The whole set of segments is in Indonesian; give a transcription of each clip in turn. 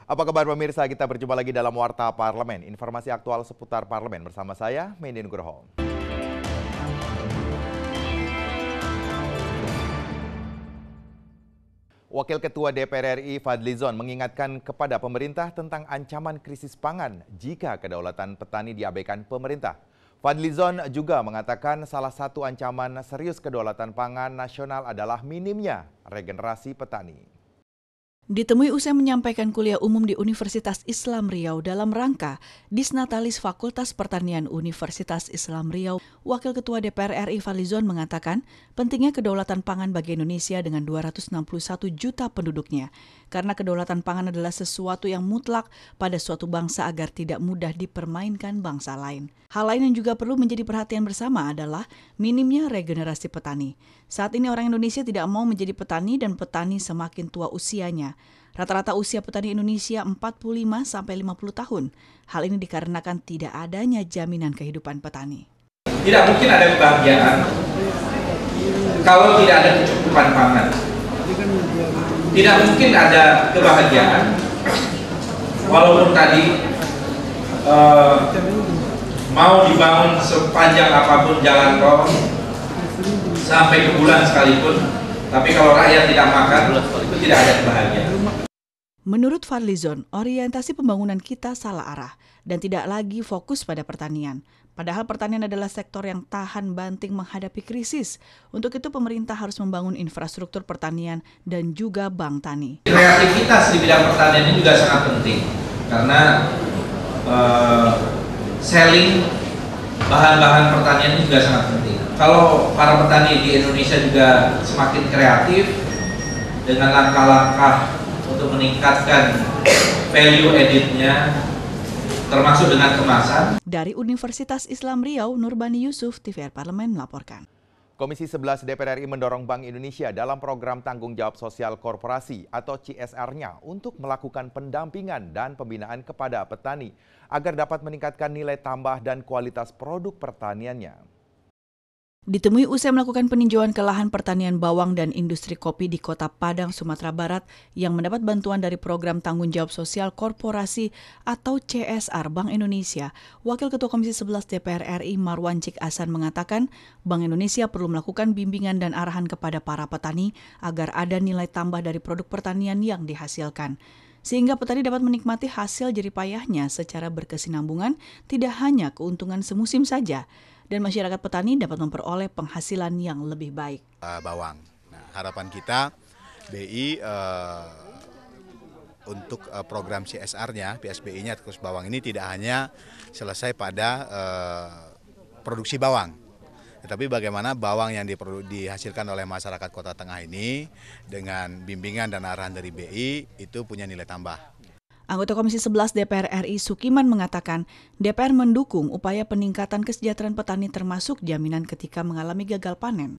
Apa kabar pemirsa? Kita berjumpa lagi dalam Warta Parlemen. Informasi aktual seputar parlemen bersama saya, Mendy Nugroho. Wakil Ketua DPR RI Fadlizon mengingatkan kepada pemerintah tentang ancaman krisis pangan jika kedaulatan petani diabaikan pemerintah. Fadlizon juga mengatakan salah satu ancaman serius kedaulatan pangan nasional adalah minimnya regenerasi petani. Ditemui usai menyampaikan kuliah umum di Universitas Islam Riau dalam rangka Disnatalis Fakultas Pertanian Universitas Islam Riau, Wakil Ketua DPR RI Fadlizon mengatakan pentingnya kedaulatan pangan bagi Indonesia dengan 261 juta penduduknya, karena kedaulatan pangan adalah sesuatu yang mutlak pada suatu bangsa agar tidak mudah dipermainkan bangsa lain. Hal lain yang juga perlu menjadi perhatian bersama adalah minimnya regenerasi petani. Saat ini orang Indonesia tidak mau menjadi petani dan petani semakin tua usianya. Rata-rata usia petani Indonesia 45-50 tahun. Hal ini dikarenakan tidak adanya jaminan kehidupan petani. Tidak mungkin ada kebahagiaan kalau tidak ada kecukupan pangan. Tidak mungkin ada kebahagiaan walaupun tadi mau dibangun sepanjang apapun jalan tol sampai ke bulan sekalipun, tapi kalau rakyat tidak makan, itu tidak ada kebahagiaan. Menurut Fadlizon, orientasi pembangunan kita salah arah dan tidak lagi fokus pada pertanian. Padahal pertanian adalah sektor yang tahan banting menghadapi krisis. Untuk itu pemerintah harus membangun infrastruktur pertanian dan juga bank tani. Kreativitas di bidang pertanian ini juga sangat penting karena selling bahan-bahan pertanian ini juga sangat penting. Kalau para petani di Indonesia juga semakin kreatif dengan langkah-langkah untuk meningkatkan value added-nya, termasuk dengan kemasan. Dari Universitas Islam Riau, Nurbani Yusuf, TVR Parlemen melaporkan. Komisi 11 DPR RI mendorong Bank Indonesia dalam program tanggung jawab sosial korporasi atau CSR-nya untuk melakukan pendampingan dan pembinaan kepada petani agar dapat meningkatkan nilai tambah dan kualitas produk pertaniannya. Ditemui usai melakukan peninjauan ke lahan pertanian bawang dan industri kopi di Kota Padang, Sumatera Barat yang mendapat bantuan dari program tanggung jawab sosial korporasi atau CSR Bank Indonesia, Wakil Ketua Komisi 11 DPR RI Marwan Cik Hasan mengatakan Bank Indonesia perlu melakukan bimbingan dan arahan kepada para petani agar ada nilai tambah dari produk pertanian yang dihasilkan. Sehingga petani dapat menikmati hasil jerih payahnya secara berkesinambungan, tidak hanya keuntungan semusim saja, dan masyarakat petani dapat memperoleh penghasilan yang lebih baik. Bawang. Nah, harapan kita BI untuk program CSR-nya, PSBI-nya terus bawang ini tidak hanya selesai pada produksi bawang, tetapi bagaimana bawang yang dihasilkan oleh masyarakat Kota Tengah ini dengan bimbingan dan arahan dari BI itu punya nilai tambah. Anggota Komisi 11 DPR RI Sukiman mengatakan DPR mendukung upaya peningkatan kesejahteraan petani termasuk jaminan ketika mengalami gagal panen.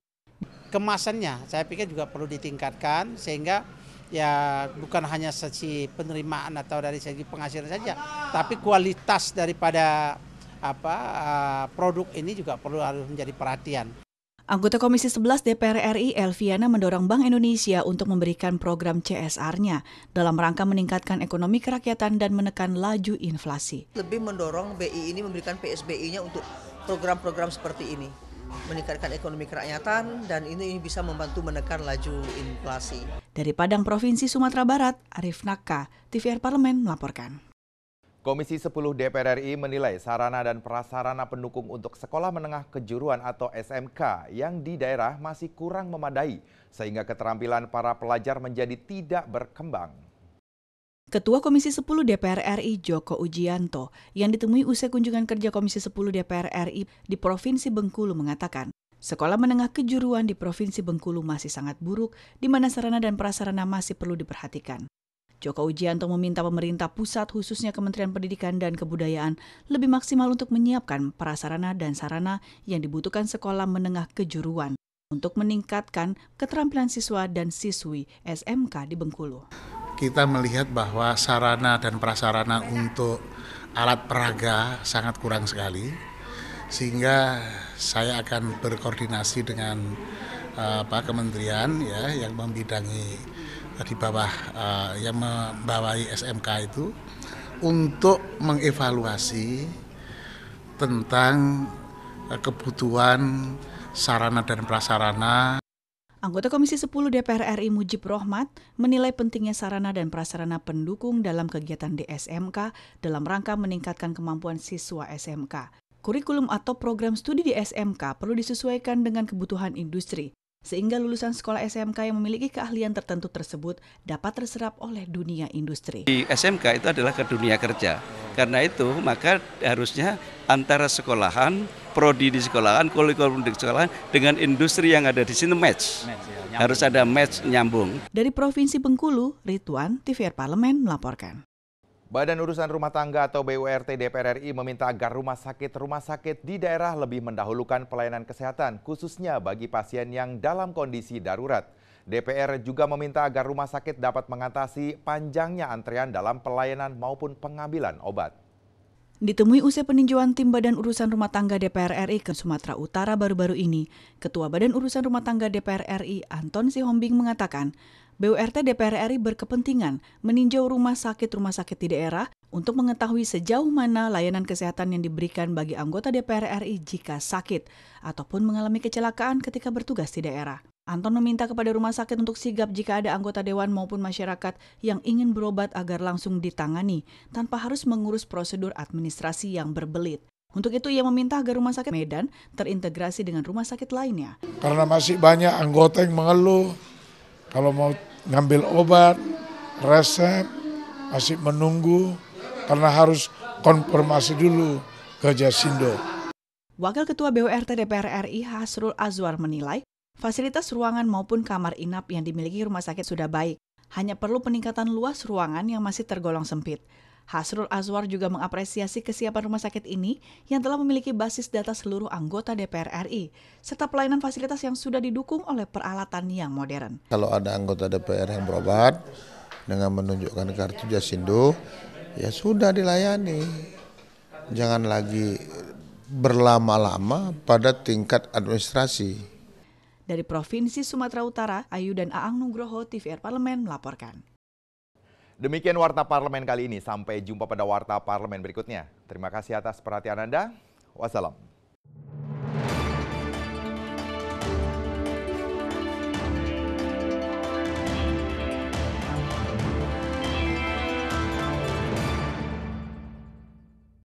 Kemasannya saya pikir juga perlu ditingkatkan sehingga ya bukan hanya segi penerimaan atau dari segi penghasilan saja, tapi kualitas daripada produk ini juga harus menjadi perhatian. Anggota Komisi 11 DPR RI Elviana mendorong Bank Indonesia untuk memberikan program CSR-nya dalam rangka meningkatkan ekonomi kerakyatan dan menekan laju inflasi. Lebih mendorong BI ini memberikan PSBI-nya untuk program-program seperti ini, meningkatkan ekonomi kerakyatan dan ini bisa membantu menekan laju inflasi. Dari Padang, Provinsi Sumatera Barat, Arif Naka, TVR Parlemen melaporkan. Komisi 10 DPR RI menilai sarana dan prasarana pendukung untuk sekolah menengah kejuruan atau SMK yang di daerah masih kurang memadai sehingga keterampilan para pelajar menjadi tidak berkembang. Ketua Komisi 10 DPR RI Joko Ujianto yang ditemui usai kunjungan kerja Komisi 10 DPR RI di Provinsi Bengkulu mengatakan, sekolah menengah kejuruan di Provinsi Bengkulu masih sangat buruk di mana sarana dan prasarana masih perlu diperhatikan. Joko Ujianto meminta pemerintah pusat khususnya Kementerian Pendidikan dan Kebudayaan lebih maksimal untuk menyiapkan prasarana dan sarana yang dibutuhkan sekolah menengah kejuruan untuk meningkatkan keterampilan siswa dan siswi SMK di Bengkulu. Kita melihat bahwa sarana dan prasarana untuk alat peraga sangat kurang sekali, sehingga saya akan berkoordinasi dengan kementerian ya yang membidangi di bawah yang membawahi SMK itu untuk mengevaluasi tentang kebutuhan sarana dan prasarana. Anggota Komisi 10 DPR RI Mujib Rohmat menilai pentingnya sarana dan prasarana pendukung dalam kegiatan di SMK dalam rangka meningkatkan kemampuan siswa SMK. Kurikulum atau program studi di SMK perlu disesuaikan dengan kebutuhan industri, sehingga lulusan sekolah SMK yang memiliki keahlian tertentu tersebut dapat terserap oleh dunia industri. Di SMK itu adalah ke dunia kerja. Karena itu maka harusnya antara sekolahan, prodi di sekolahan, kurikulum di sekolahan dengan industri yang ada di sini match. Harus ada match nyambung. Dari Provinsi Bengkulu, Ridwan, TVR Parlemen melaporkan. Badan Urusan Rumah Tangga atau BURT DPR RI meminta agar rumah sakit di daerah lebih mendahulukan pelayanan kesehatan, khususnya bagi pasien yang dalam kondisi darurat. DPR juga meminta agar rumah sakit dapat mengatasi panjangnya antrean dalam pelayanan maupun pengambilan obat. Ditemui usai peninjauan tim Badan Urusan Rumah Tangga DPR RI ke Sumatera Utara baru-baru ini, Ketua Badan Urusan Rumah Tangga DPR RI Anton Sihombing mengatakan, BURT DPR RI berkepentingan meninjau rumah sakit di daerah untuk mengetahui sejauh mana layanan kesehatan yang diberikan bagi anggota DPR RI jika sakit ataupun mengalami kecelakaan ketika bertugas di daerah. Anton meminta kepada rumah sakit untuk sigap jika ada anggota dewan maupun masyarakat yang ingin berobat agar langsung ditangani tanpa harus mengurus prosedur administrasi yang berbelit. Untuk itu ia meminta agar rumah sakit Medan terintegrasi dengan rumah sakit lainnya. Karena masih banyak anggota yang mengeluh kalau mau ngambil obat, resep, masih menunggu karena harus konfirmasi dulu ke Jasindo. Wakil Ketua BURT DPR RI Hasrul Azwar menilai, fasilitas ruangan maupun kamar inap yang dimiliki rumah sakit sudah baik. Hanya perlu peningkatan luas ruangan yang masih tergolong sempit. Hasrul Azwar juga mengapresiasi kesiapan rumah sakit ini yang telah memiliki basis data seluruh anggota DPR RI, serta pelayanan fasilitas yang sudah didukung oleh peralatan yang modern. Kalau ada anggota DPR yang berobat dengan menunjukkan kartu Jasindo, ya sudah dilayani. Jangan lagi berlama-lama pada tingkat administrasi. Dari Provinsi Sumatera Utara, Ayu dan Aang Nugroho, TVR Parlemen melaporkan. Demikian Warta Parlemen kali ini. Sampai jumpa pada Warta Parlemen berikutnya. Terima kasih atas perhatian Anda. Wassalam.